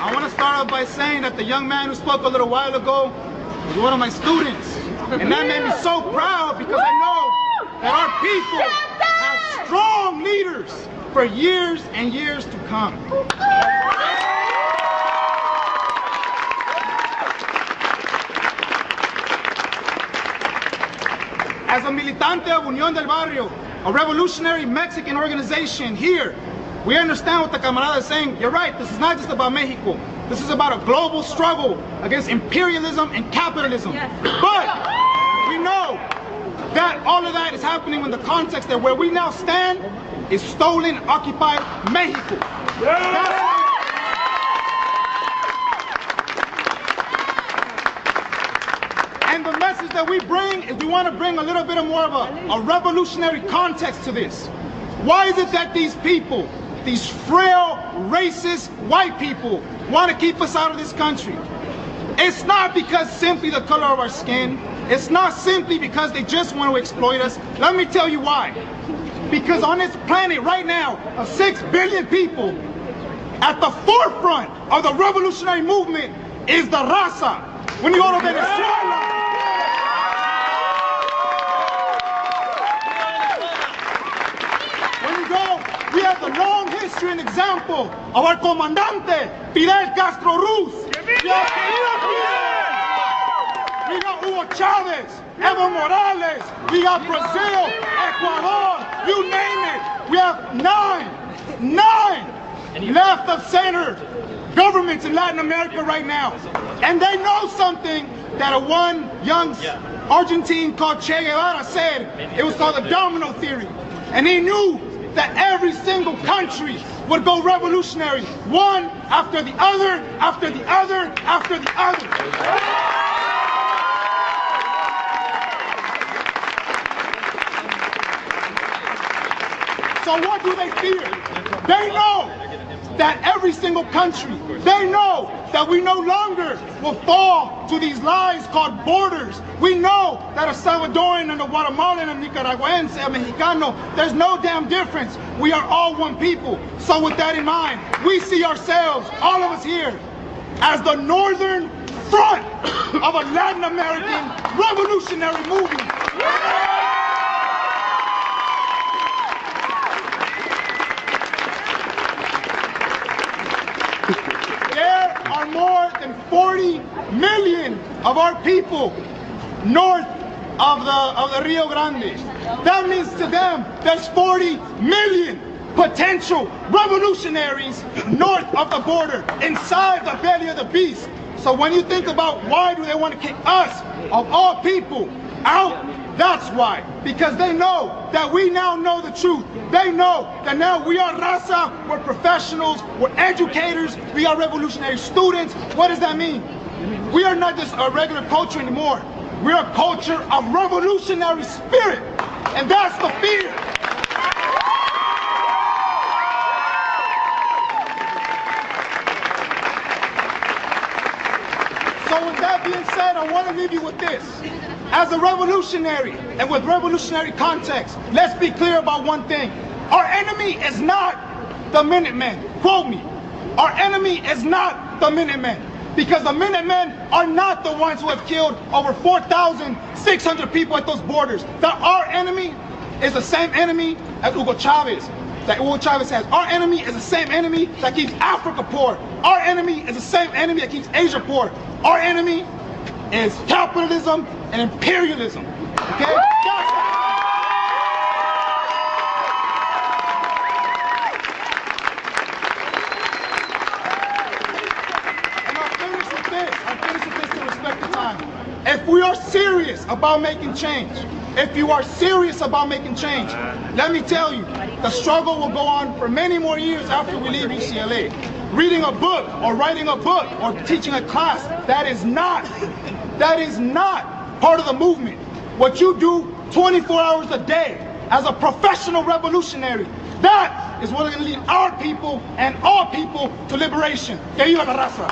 I want to start off by saying that the young man who spoke a little while ago was one of my students. And that made me so proud because I know that our people have strong leaders for years and years to come. As a militante of Unión del Barrio, a revolutionary Mexican organization here, we understand what the camarada is saying. You're right, this is not just about Mexico. This is about a global struggle against imperialism and capitalism. Yes. But we know that all of that is happening in the context that where we now stand is stolen, occupied Mexico. Yeah. And the message that we bring is we want to bring a little bit more of a revolutionary context to this. Why is it that these people, these frail, racist, white people, want to keep us out of this country? It's not because simply the color of our skin. It's not simply because they just want to exploit us. Let me tell you why. Because on this planet right now, of 6 billion people, at the forefront of the revolutionary movement is the Raza. When you go to Venezuela, we have the long history and example of our comandante, Fidel Castro Ruz. We got Hugo Chavez, Evo Morales, we got Brazil, Ecuador, you name it. We have nine left of center governments in Latin America right now. And they know something that a one young Argentine called Che Guevara said. It was called the domino theory. And he knew that every single country would go revolutionary, one after the other, after the other, after the other. So what do they fear? They know that every single country, they know that we no longer will fall to these lies called borders. We know that a Salvadoran and a Guatemalan and a Nicaraguense and a Mexicano, there's no damn difference. We are all one people. So with that in mind, we see ourselves, all of us here, as the northern front of a Latin American revolutionary movement. More than 40 million of our people north of the Rio Grande. That means to them there's 40 million potential revolutionaries north of the border, inside the belly of the beast. So when you think about why do they want to kick us, of all people, out, that's why. Because they know that we now know the truth. They know that now we are Raza, we're professionals, we're educators, we are revolutionary students. What does that mean? We are not just a regular culture anymore. We're a culture of revolutionary spirit. And that's the fear. So with that being said, I want to leave you with this. As a revolutionary and with revolutionary context, let's be clear about one thing. Our enemy is not the Minutemen. Quote me. Our enemy is not the Minutemen. Because the Minutemen are not the ones who have killed over 4,600 people at those borders. That our enemy is the same enemy as Hugo Chavez. That Hugo Chavez has. Our enemy is the same enemy that keeps Africa poor. Our enemy is the same enemy that keeps Asia poor. Our enemy is capitalism and imperialism. Okay? And I'll finish with this to respect the time. If we are serious about making change, if you are serious about making change, let me tell you, the struggle will go on for many more years after we leave UCLA. Reading a book or writing a book or teaching a class, that is not part of the movement. What you do 24 hours a day as a professional revolutionary, that is what is going to lead our people and all people to liberation. Que viva la raza!